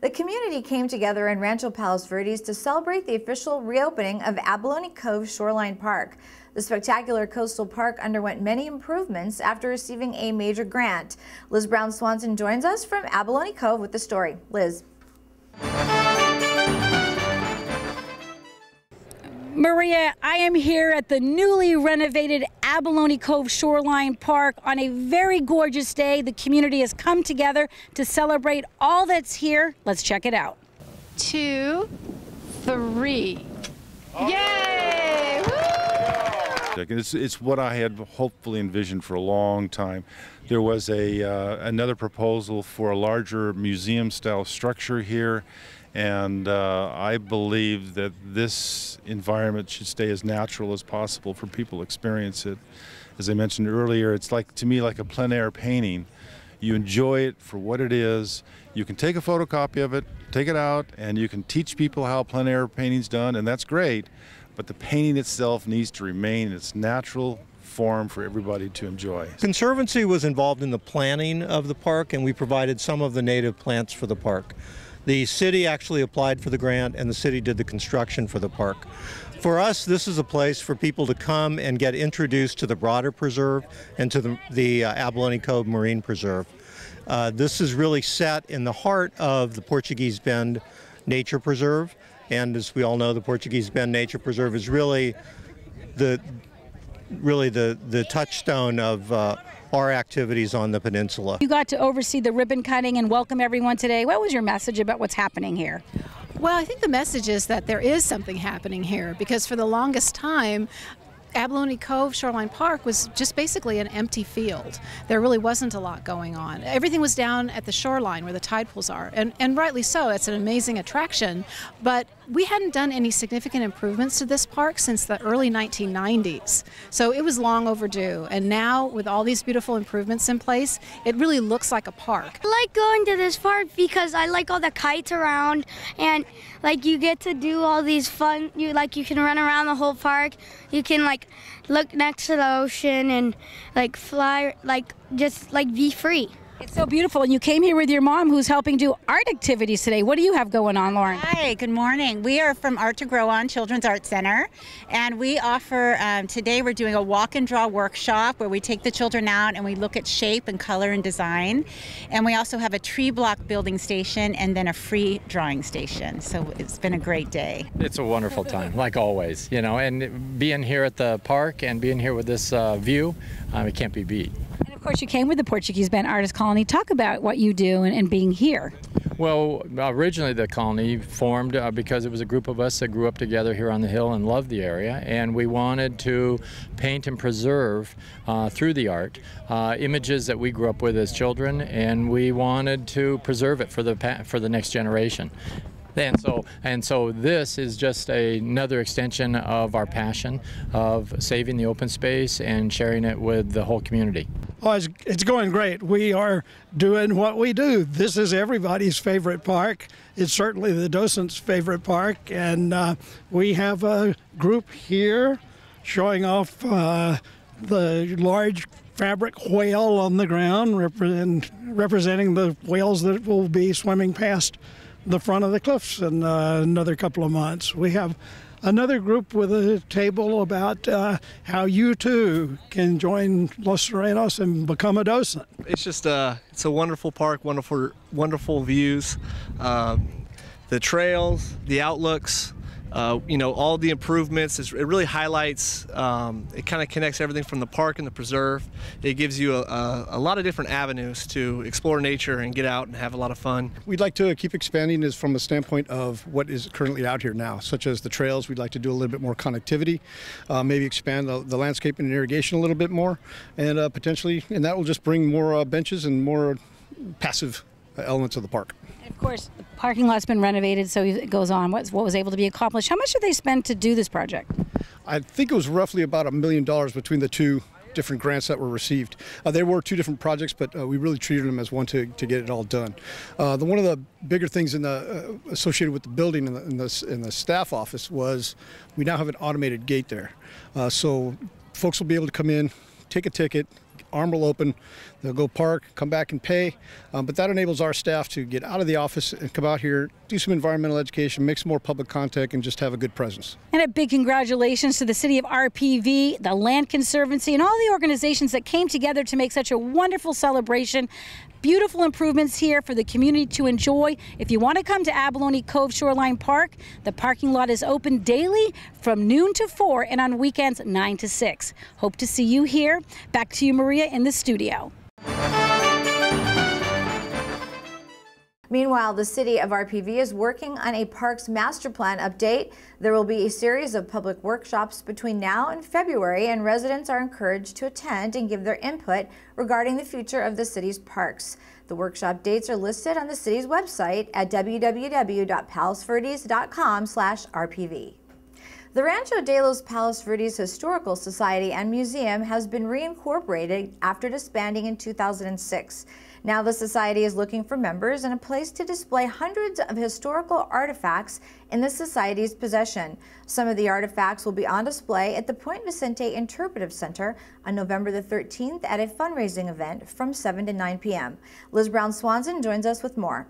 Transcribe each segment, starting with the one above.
The community came together in Rancho Palos Verdes to celebrate the official reopening of Abalone Cove Shoreline Park. The spectacular coastal park underwent many improvements after receiving a major grant. Liz Brown-Swanson joins us from Abalone Cove with the story. Liz. Maria, I am here at the newly renovated Abalone Cove Shoreline Park on a very gorgeous day. The community has come together to celebrate all that's here. Let's check it out. 2, 3. Yay! Woo! It's what I had hopefully envisioned for a long time. There was another proposal for a larger museum-style structure here, and I believe that this environment should stay as natural as possible for people to experience it. As I mentioned earlier, it's to me like a plein air painting. You enjoy it for what it is. You can take a photocopy of it, take it out, and you can teach people how plein air painting's done, and that's great. But the painting itself needs to remain in its natural form for everybody to enjoy. Conservancy was involved in the planning of the park, and we provided some of the native plants for the park. The city actually applied for the grant, and the city did the construction for the park. For us, this is a place for people to come and get introduced to the broader preserve and to the Abalone Cove Marine Preserve. This is really set in the heart of the Portuguese Bend Nature Preserve, and as we all know, the Portuguese Bend Nature Preserve is really the touchstone of our activities on the peninsula. You got to oversee the ribbon cutting and welcome everyone today. What was your message about what's happening here? Well, I think the message is that there is something happening here, because for the longest time, Abalone Cove Shoreline Park was just basically an empty field. There really wasn't a lot going on. Everything was down at the shoreline where the tide pools are, and rightly so. It's an amazing attraction, but we hadn't done any significant improvements to this park since the early 1990s. So it was long overdue, and now with all these beautiful improvements in place, it really looks like a park. I like going to this park because I like all the kites around, and like you get to do all these fun, you can run around the whole park. You can look next to the ocean and fly, just be free. It's so beautiful, and you came here with your mom who's helping do art activities today. What do you have going on, Lauren? Hi, good morning. We are from Art to Grow On Children's Art Center, and we offer, today we're doing a walk and draw workshop where we take the children out and we look at shape and color and design. And we also have a tree block building station and then a free drawing station. So it's been a great day. It's a wonderful time, like always, and being here at the park and being here with this view, it can't be beat. And of course, you came with the Portuguese Bend Artist Colony. Talk about what you do and being here. Well, originally the colony formed because it was a group of us that grew up together here on the hill and loved the area, and we wanted to paint and preserve through the art images that we grew up with as children, and we wanted to preserve it for the next generation. And so this is just another extension of our passion of saving the open space and sharing it with the whole community. Oh, it's going great. We are doing what we do. This is everybody's favorite park. It's certainly the docents' favorite park, and we have a group here showing off the large fabric whale on the ground, representing the whales that will be swimming past the front of the cliffs in another couple of months. We have another group with a table about how you too can join Los Serenos and become a docent. It's just it's a wonderful park, wonderful views, the trails, the outlooks, all the improvements. It really highlights, it kind of connects everything from the park and the preserve. It gives you a lot of different avenues to explore nature and get out and have a lot of fun. We'd like to keep expanding this from the standpoint of what is currently out here now, such as the trails. We'd like to do a little bit more connectivity, maybe expand the landscape and irrigation a little bit more, and potentially, and that will just bring more benches and more passive elements of the park. Of course, the parking lot's been renovated, so it goes on. What was able to be accomplished? How much did they spend to do this project? I think it was roughly about $1 million between the two different grants that were received. There were two different projects, but we really treated them as one to get it all done. One of the bigger things associated with the building in the staff office was we now have an automated gate there. So folks will be able to come in, take a ticket, arm will open, They'll go park, come back and pay, but that enables our staff to get out of the office and come out here, do some environmental education, make some more public contact, and just have a good presence. And a big congratulations to the City of RPV, the Land Conservancy, and all the organizations that came together to make such a wonderful celebration. Beautiful improvements here for the community to enjoy. If you want to come to Abalone Cove Shoreline Park, the parking lot is open daily from noon to 4 and on weekends 9 to 6. Hope to see you here. Back to you, Maria, in the studio. Meanwhile, the City of RPV is working on a parks master plan update. There will be a series of public workshops between now and February, and residents are encouraged to attend and give their input regarding the future of the city's parks. The workshop dates are listed on the city's website at www.palosverdes.com/RPV. The Rancho de los Palos Verdes Historical Society and Museum has been reincorporated after disbanding in 2006. Now the society is looking for members and a place to display hundreds of historical artifacts in the society's possession. Some of the artifacts will be on display at the Point Vicente Interpretive Center on November the 13th at a fundraising event from 7 to 9 p.m. Liz Brown-Swanson joins us with more.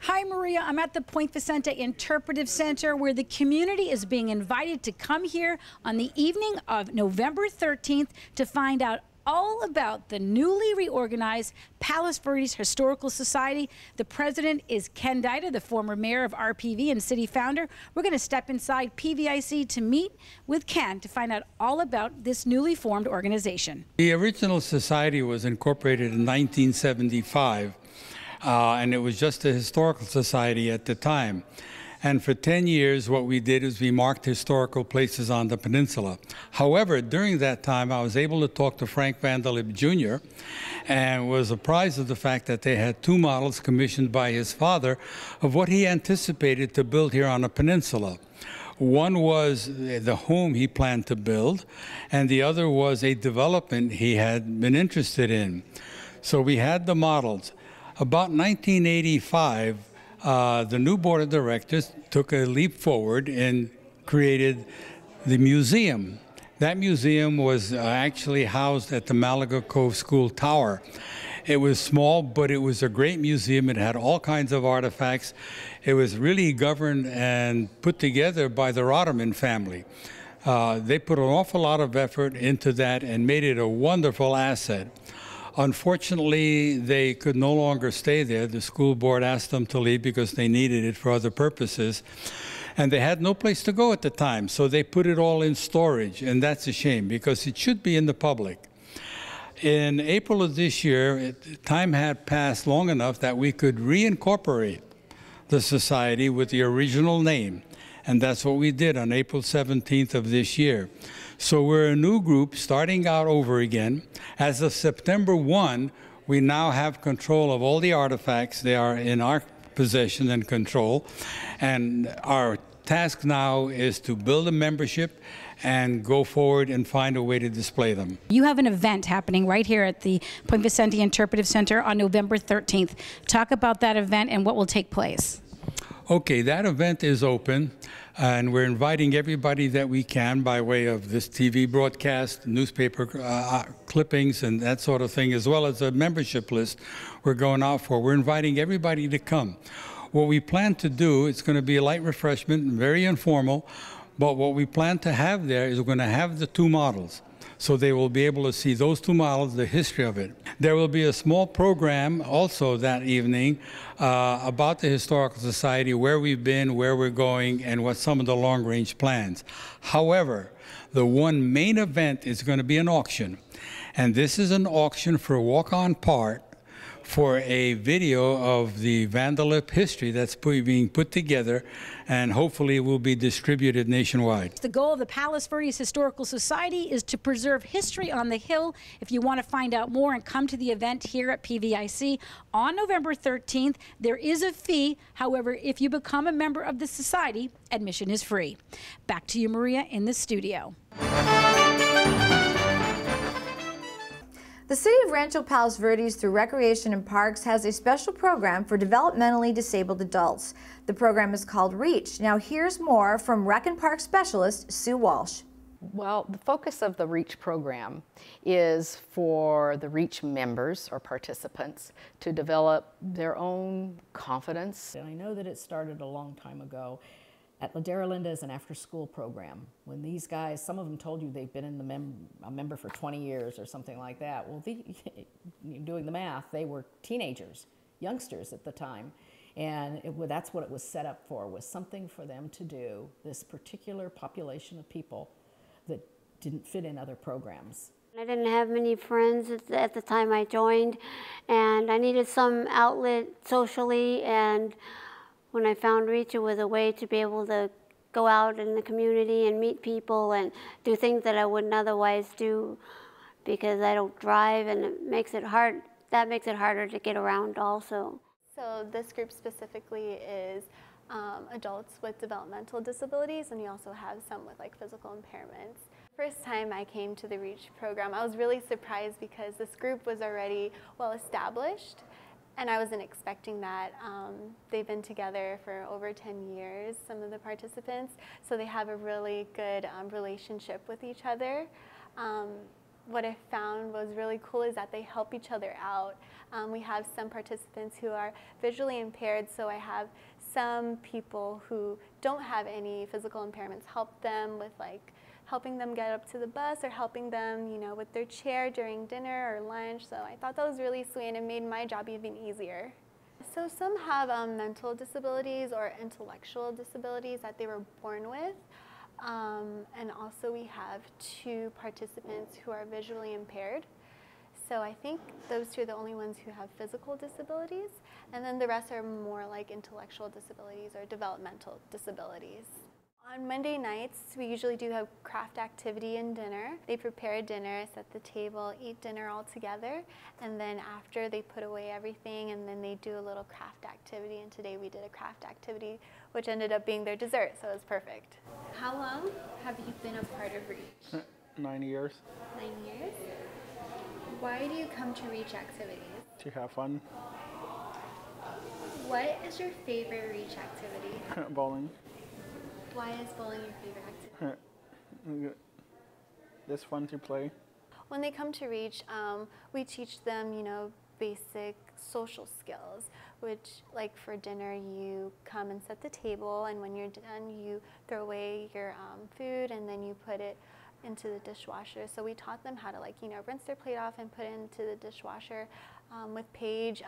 Hi, Maria. I'm at the Point Vicente Interpretive Center, where the community is being invited to come here on the evening of November 13th to find out all about the newly reorganized Palos Verdes Historical Society. The president is Ken Dida, the former mayor of RPV and city founder. We're going to step inside PVIC to meet with Ken to find out all about this newly formed organization. The original society was incorporated in 1975. And it was just a historical society at the time. And for 10 years, what we did is we marked historical places on the peninsula. However, during that time, I was able to talk to Frank Vanderlip Jr. and was apprised of the fact that they had two models commissioned by his father of what he anticipated to build here on the peninsula. One was the home he planned to build, and the other was a development he had been interested in. So we had the models. About 1985, the new board of directors took a leap forward and created the museum. That museum was actually housed at the Malaga Cove School Tower. It was small, but it was a great museum. It had all kinds of artifacts. It was really governed and put together by the Rotterman family. They put an awful lot of effort into that and made it a wonderful asset. Unfortunately, they could no longer stay there. The school board asked them to leave because they needed it for other purposes. And they had no place to go at the time, so they put it all in storage, and that's a shame because it should be in the public. In April of this year, time had passed long enough that we could reincorporate the society with the original name, and that's what we did on April 17th of this year. So we're a new group starting out over again. As of September 1, we now have control of all the artifacts. They are in our possession and control. And our task now is to build a membership and go forward and find a way to display them. You have an event happening right here at the Point Vicente Interpretive Center on November 13th. Talk about that event and what will take place. Okay, that event is open, and we're inviting everybody that we can by way of this TV broadcast, newspaper clippings, and that sort of thing, as well as a membership list we're going out for. We're inviting everybody to come. What we plan to do, it's going to be a light refreshment, very informal, but what we plan to have there is we're going to have the two models. So they will be able to see those two models, the history of it. There will be a small program also that evening about the Historical Society, where we've been, where we're going, and what some of the long-range plans. However, the one main event is going to be an auction. And this is an auction for a walk-on part for a video of the Vanderlip history that's being put together, and hopefully will be distributed nationwide. The goal of the Palos Verdes Historical Society is to preserve history on the Hill. If you want to find out more and come to the event here at PVIC on November 13th, there is a fee. However, if you become a member of the society, admission is free. Back to you, Maria, in the studio. The City of Rancho Palos Verdes, through Recreation and Parks, has a special program for developmentally disabled adults. The program is called REACH. Now here's more from Rec and Park specialist Sue Walsh. Well, the focus of the REACH program is for the REACH members or participants to develop their own confidence. And I know that it started a long time ago at Ladera Linda as an after-school program. When these guys, some of them told you they've been in a member for 20 years or something like that. Well, doing the math, they were teenagers, youngsters at the time. And that's what it was set up for, was something for them to do, this particular population of people that didn't fit in other programs. I didn't have many friends at the time I joined, and I needed some outlet socially, and when I found REACH, it was a way to be able to go out in the community and meet people and do things that I wouldn't otherwise do because I don't drive, and it makes it hard. That makes it harder to get around also. So this group specifically is adults with developmental disabilities, and we also have some with like physical impairments. First time I came to the REACH program, I was really surprised because this group was already well established, and I wasn't expecting that. They've been together for over 10 years, some of the participants, so they have a really good relationship with each other. What I found was really cool is that they help each other out. We have some participants who are visually impaired, so I have some people who don't have any physical impairments help them with like helping them get up to the bus or helping them, you know, with their chair during dinner or lunch. So I thought that was really sweet, and it made my job even easier. So some have mental disabilities or intellectual disabilities that they were born with. And also we have 2 participants who are visually impaired. So I think those 2 are the only ones who have physical disabilities, and then the rest are more like intellectual disabilities or developmental disabilities. On Monday nights, we usually do have craft activity and dinner. They prepare dinner, set the table, eat dinner all together, and then after they put away everything, and then they do a little craft activity, and today we did a craft activity, which ended up being their dessert, so it was perfect. How long have you been a part of REACH? 9 years. 9 years? Why do you come to REACH activities? To have fun. What is your favorite REACH activity? Bowling. Why is bowling your favorite activity? It's fun to play. When they come to REACH, we teach them, you know, basic social skills, which like for dinner you come and set the table, and when you're done you throw away your food and then you put it into the dishwasher. So we taught them how to, like, you know, rinse their plate off and put it into the dishwasher. With Paige,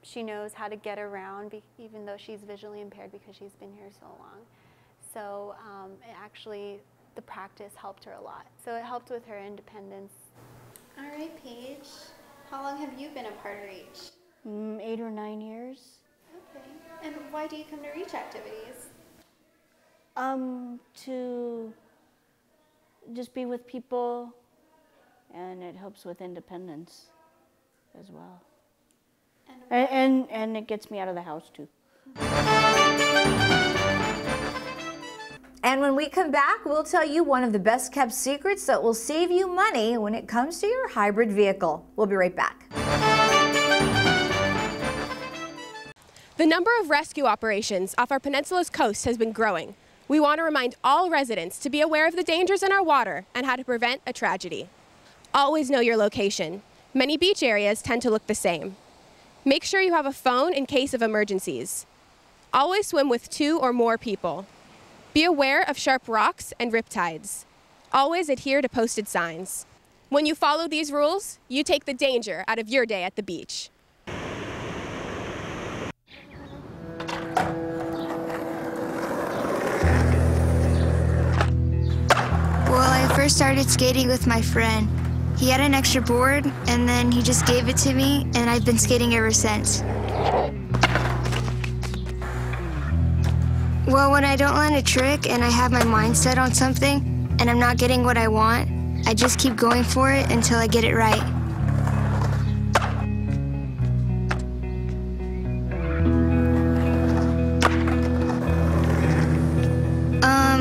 she knows how to get around even though she's visually impaired because she's been here so long. So the practice helped her a lot. So it helped with her independence. All right, Paige. How long have you been a part of REACH? 8 or 9 years. Okay. And why do you come to REACH activities? To just be with people, and it helps with independence as well. And it gets me out of the house too. And when we come back, we'll tell you one of the best kept secrets that will save you money when it comes to your hybrid vehicle. We'll be right back. The number of rescue operations off our peninsula's coast has been growing. We want to remind all residents to be aware of the dangers in our water and how to prevent a tragedy. Always know your location. Many beach areas tend to look the same. Make sure you have a phone in case of emergencies. Always swim with 2 or more people. Be aware of sharp rocks and riptides. Always adhere to posted signs. When you follow these rules, you take the danger out of your day at the beach. Well, I first started skating with my friend. He had an extra board, and then he just gave it to me, and I've been skating ever since. Well, when I don't land a trick and I have my mind set on something, and I'm not getting what I want, I just keep going for it until I get it right.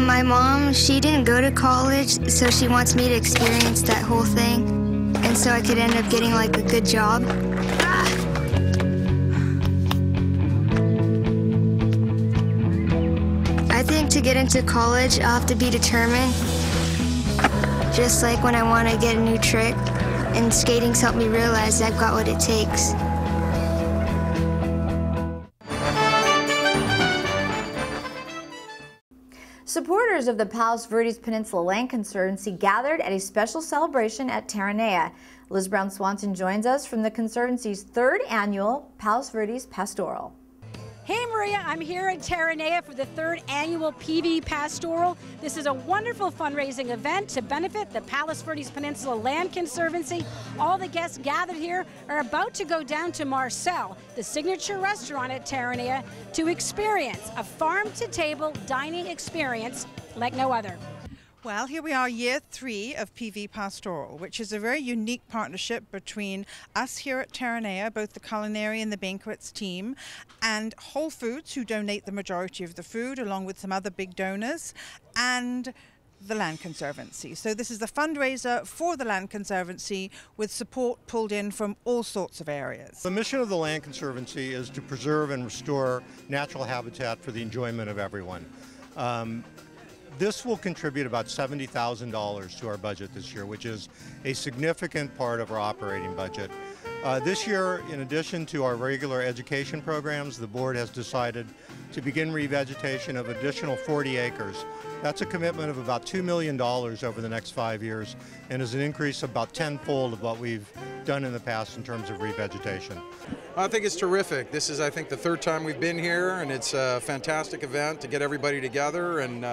My mom, she didn't go to college, so she wants me to experience that whole thing, and so I could end up getting like a good job. I think to get into college, I'll have to be determined just like when I want to get a new trick, and skating's helped me realize I've got what it takes. Supporters of the Palos Verdes Peninsula Land Conservancy gathered at a special celebration at Terranea. Liz Brown Swanson joins us from the Conservancy's 3rd annual Palos Verdes Pastoral. Hey Maria, I'm here at Terranea for the 3rd annual PV Pastoral. This is a wonderful fundraising event to benefit the Palos Verdes Peninsula Land Conservancy. All the guests gathered here are about to go down to Marcel, the signature restaurant at Terranea, to experience a farm-to-table dining experience like no other. Well, here we are, year 3 of PV Pastoral, which is a very unique partnership between us here at Terranea, both the culinary and the banquets team, and Whole Foods, who donate the majority of the food, along with some other big donors, and the Land Conservancy. So this is a fundraiser for the Land Conservancy with support pulled in from all sorts of areas. The mission of the Land Conservancy is to preserve and restore natural habitat for the enjoyment of everyone. This will contribute about $70,000 to our budget this year, which is a significant part of our operating budget. This year, in addition to our regular education programs, the board has decided to begin revegetation of additional 40 acres. That's a commitment of about $2 million over the next 5 years and is an increase of about tenfold of what we've done in the past in terms of revegetation. I think it's terrific. This is, I think, the 3rd time we've been here, and it's a fantastic event to get everybody together and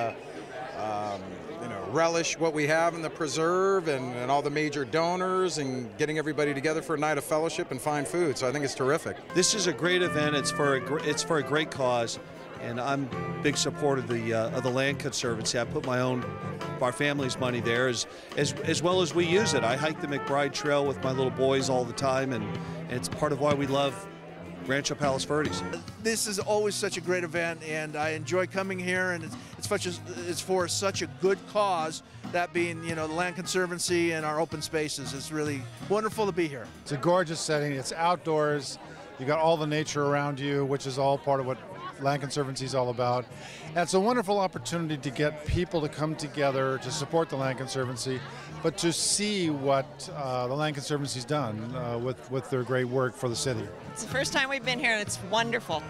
relish what we have in the preserve and all the major donors and getting everybody together for a night of fellowship and fine food. So I think it's terrific. This is a great event. It's for a great cause, and I'm a big supporter of the Land Conservancy. I put our family's money there as well as we use it. I hike the McBride Trail with my little boys all the time, and it's part of why we love Rancho Palos Verdes. This is always such a great event, and I enjoy coming here, and it's for such a good cause, that being, the Land Conservancy and our open spaces. It's really wonderful to be here. It's a gorgeous setting. It's outdoors. You got all the nature around you, which is all part of what Land Conservancy is all about. And it's a wonderful opportunity to get people to come together to support the Land Conservancy, but to see what the Land Conservancy's done with their great work for the city. It's the first time we've been here, and it's wonderful.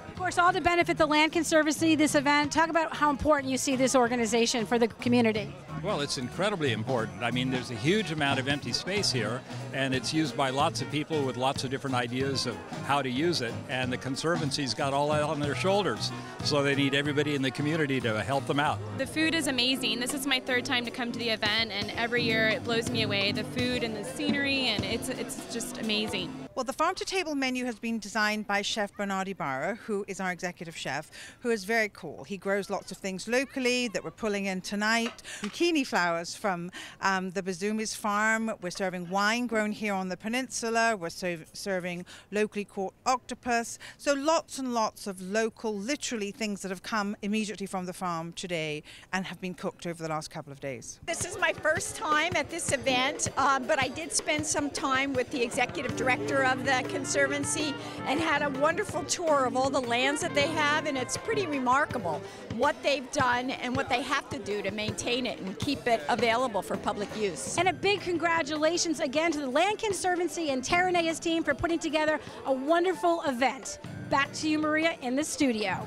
Of course, all to benefit the Land Conservancy, this event. Talk about how important you see this organization for the community. Well, it's incredibly important. I mean, there's a huge amount of empty space here, and it's used by lots of people with lots of different ideas of how to use it, and the Conservancy's got all that on their shoulders, so they need everybody in the community to help them out. The food is amazing. This is my 3rd time to come to the event, and every year it blows me away. The food and the scenery, and it's just amazing. Well, the farm-to-table menu has been designed by Chef Bernard Ibarra, who is our executive chef, who is very cool. He grows lots of things locally that we're pulling in tonight. Zucchini flowers from the Bazumis farm. We're serving wine grown here on the peninsula. We're serving locally caught octopus. So lots and lots of local, literally things that have come immediately from the farm today and have been cooked over the last couple of days. This is my first time at this event, but I did spend some time with the executive director of the Conservancy and had a wonderful tour of all the lands that they have, and it's pretty remarkable what they've done and what they have to do to maintain it and keep it available for public use. And a big congratulations again to the Land Conservancy and Terranea's team for putting together a wonderful event. Back to you, Maria, in the studio.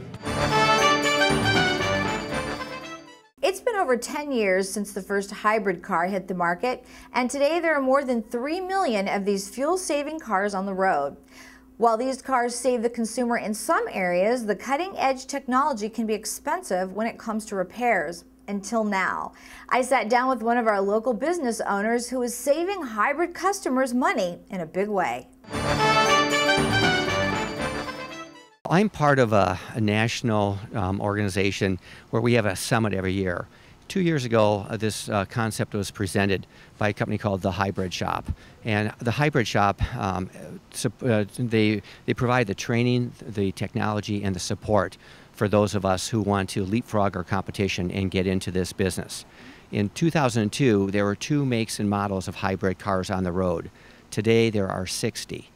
It's been over 10 years since the first hybrid car hit the market, and today there are more than 3 million of these fuel-saving cars on the road. While these cars save the consumer in some areas, the cutting-edge technology can be expensive when it comes to repairs. Until now. I sat down with one of our local business owners who is saving hybrid customers money in a big way. I'm part of a national organization where we have a summit every year. 2 years ago, this concept was presented by a company called The Hybrid Shop. And The Hybrid Shop, they provide the training, the technology, and the support for those of us who want to leapfrog our competition and get into this business. In 2002, there were 2 makes and models of hybrid cars on the road. Today, there are 60.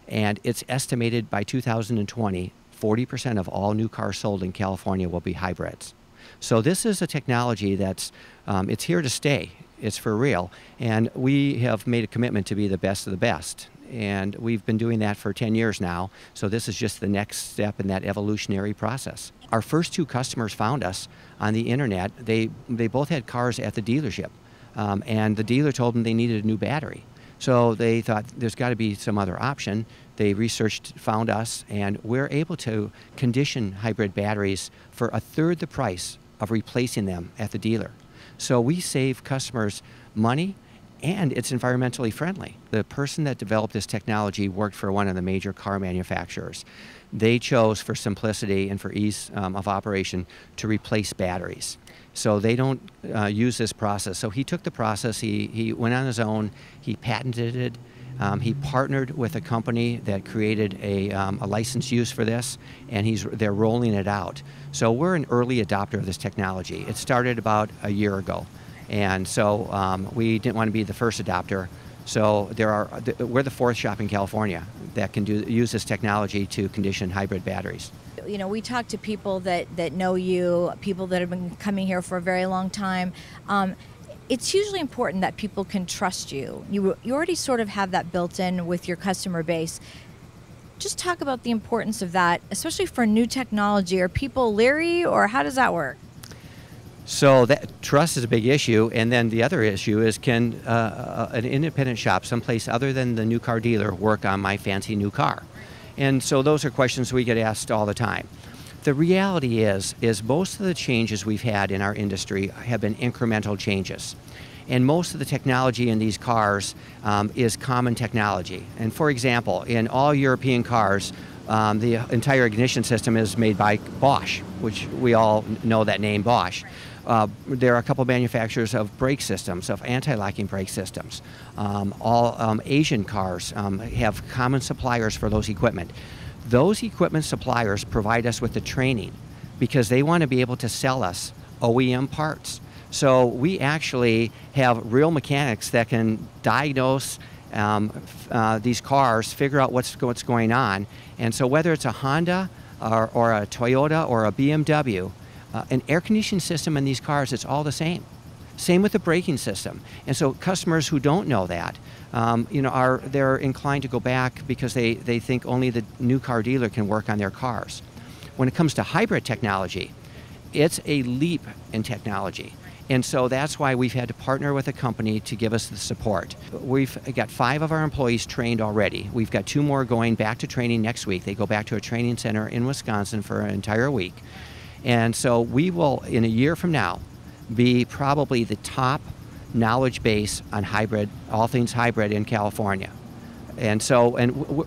And it's estimated by 2020, 40% of all new cars sold in California will be hybrids. So this is a technology that's it's here to stay. It's for real. And we have made a commitment to be the best of the best. And we've been doing that for 10 years now. So this is just the next step in that evolutionary process. Our first 2 customers found us on the internet. They both had cars at the dealership. And the dealer told them they needed a new battery. So they thought there's got to be some other option. They researched, found us, and we're able to condition hybrid batteries for 1/3 the price of replacing them at the dealer. So we save customers money, and it's environmentally friendly. The person that developed this technology worked for one of the major car manufacturers. They chose, for simplicity and for ease of operation, to replace batteries. So they don't use this process. So he took the process, he went on his own, he patented it, he partnered with a company that created a licensed use for this, and they're rolling it out. So we're an early adopter of this technology. It started about a year ago, and so we didn't want to be the first adopter. So we're the 4th shop in California that can use this technology to condition hybrid batteries. You know, we talk to people that know you, people that have been coming here for a very long time. It's hugely important that people can trust you. You already sort of have that built in with your customer base. Just talk about the importance of that, especially for new technology. Are people leery, or how does that work? So that trust is a big issue, and then the other issue is, can an independent shop someplace other than the new car dealer work on my fancy new car? And so those are questions we get asked all the time. The reality is most of the changes we've had in our industry have been incremental changes. And most of the technology in these cars is common technology. And for example, in all European cars, the entire ignition system is made by Bosch, which we all know that name, Bosch. There are a couple manufacturers of brake systems, of anti-locking brake systems. All Asian cars have common suppliers for those equipment. Those equipment suppliers provide us with the training because they want to be able to sell us OEM parts. So we actually have real mechanics that can diagnose these cars, figure out what's going on. And so whether it's a Honda or a Toyota or a BMW, an air conditioning system in these cars, it's all the same. Same with the braking system. And so customers who don't know that, they're inclined to go back because they think only the new car dealer can work on their cars. When it comes to hybrid technology, it's a leap in technology. And so that's why we've had to partner with a company to give us the support. We've got 5 of our employees trained already. We've got 2 more going back to training next week. They go back to a training center in Wisconsin for an entire week. And so we will, in a year from now, be probably the top knowledge base on hybrid, all things hybrid in California. And so,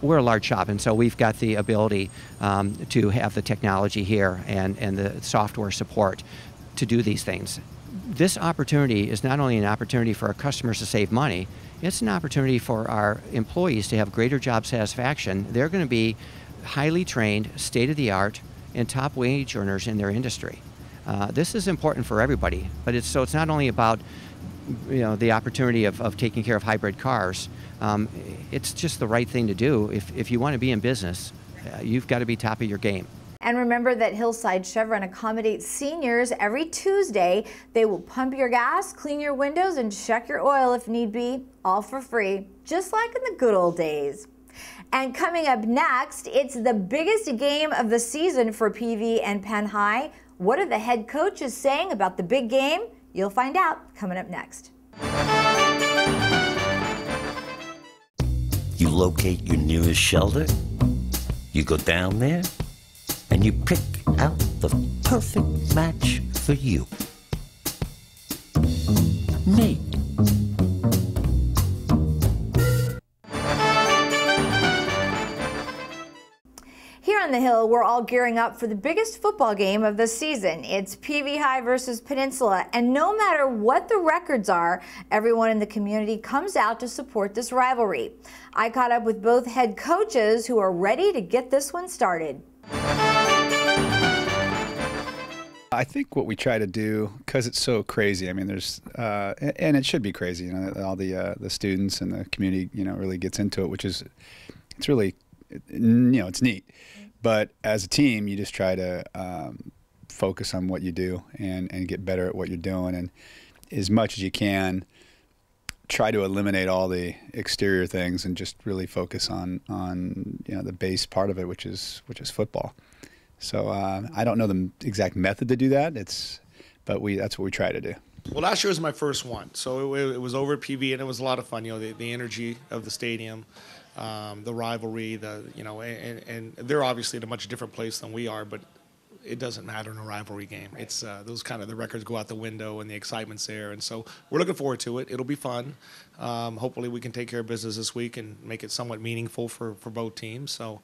we're a large shop, and so we've got the ability to have the technology here and the software support to do these things. This opportunity is not only an opportunity for our customers to save money, it's an opportunity for our employees to have greater job satisfaction. They're going to be highly trained, state-of-the-art, and top wage earners in their industry. This is important for everybody, but it's not only about the opportunity of taking care of hybrid cars. It's just the right thing to do. If you want to be in business, you've got to be top of your game. And remember that Hillside Chevron accommodates seniors every Tuesday. They will pump your gas, clean your windows, and check your oil if need be, all for free, just like in the good old days. And coming up next, it's the biggest game of the season for PV and Penn High. What are the head coaches saying about the big game? You'll find out coming up next. You locate your nearest shelter, you go down there, and you pick out the perfect match for you. Mate. Here on the Hill, we're all gearing up for the biggest football game of the season. It's PV High versus Peninsula, and no matter what the records are, everyone in the community comes out to support this rivalry. I caught up with both head coaches who are ready to get this one started. I think what we try to do, because it's so crazy, I mean, there's, and it should be crazy, all the students and the community, really gets into it, which is, it's really, it's neat. But as a team, you just try to focus on what you do and get better at what you're doing. And as much as you can, try to eliminate all the exterior things and just really focus on the base part of it, which is football. So I don't know the exact method to do that. But that's what we try to do. Well, last year was my first one, so it was over at PV, and it was a lot of fun. The energy of the stadium, the rivalry, and they're obviously at a much different place than we are, but it doesn't matter in a rivalry game. It's those kind of the records go out the window and the excitement's there, and so we're looking forward to it. It'll be fun. Hopefully we can take care of business this week and make it somewhat meaningful for both teams. So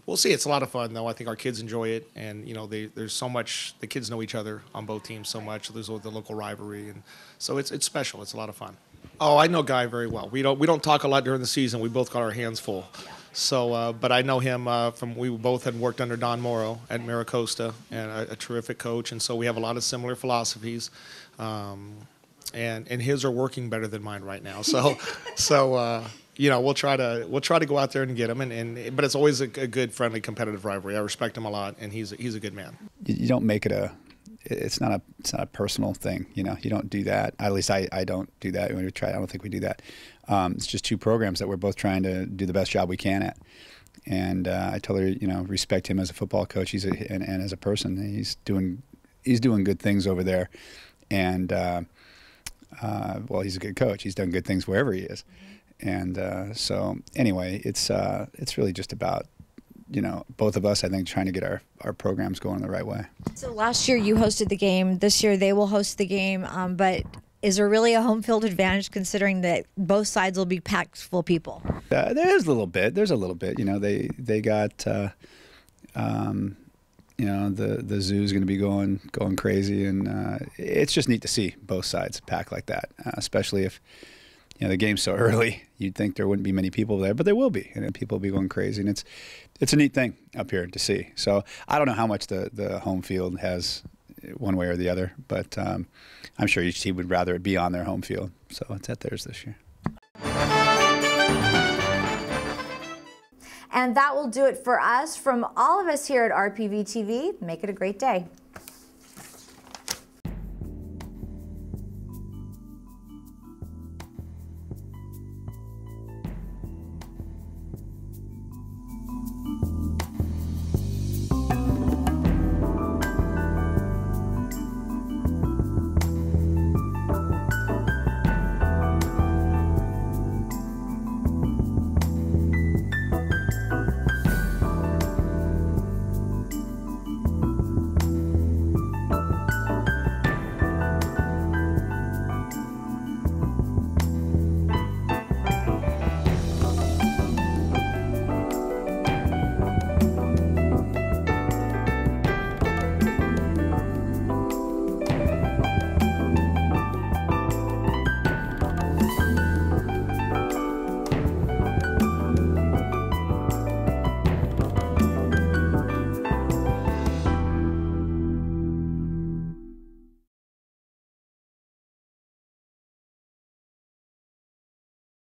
we'll see. It's a lot of fun, though. I think our kids enjoy it, and there's so much. The kids know each other on both teams so much. There's the local rivalry, and so it's special. It's a lot of fun. Oh, I know Guy very well. We don't talk a lot during the season. We both got our hands full. So, but I know him we both had worked under Don Morrow at Maricosta, and a terrific coach, and so we have a lot of similar philosophies, and his are working better than mine right now. So, we'll try to go out there and get him, but it's always a good, friendly, competitive rivalry. I respect him a lot, and he's a good man. You don't make it it's not a personal thing, you don't do that. At least I don't do that. When we try, I don't think we do that. It's just two programs that we're both trying to do the best job we can at. And I totally, respect him as a football coach. And as a person, he's doing good things over there. And well, he's a good coach. He's done good things wherever he is. And so anyway, it's really just about both of us, I think, trying to get our programs going the right way. So last year you hosted the game. This year they will host the game. But is there really a home field advantage considering that both sides will be packed full people? There's a little bit. They got, the zoo's going to be going crazy, and it's just neat to see both sides packed like that, especially if the game's so early. You'd think there wouldn't be many people there, but there will be, and people will be going crazy, and it's a neat thing up here to see. So I don't know how much the home field has one way or the other, but I'm sure each team would rather it be on their home field. So it's at theirs this year. And that will do it for us. From all of us here at RPV TV, make it a great day.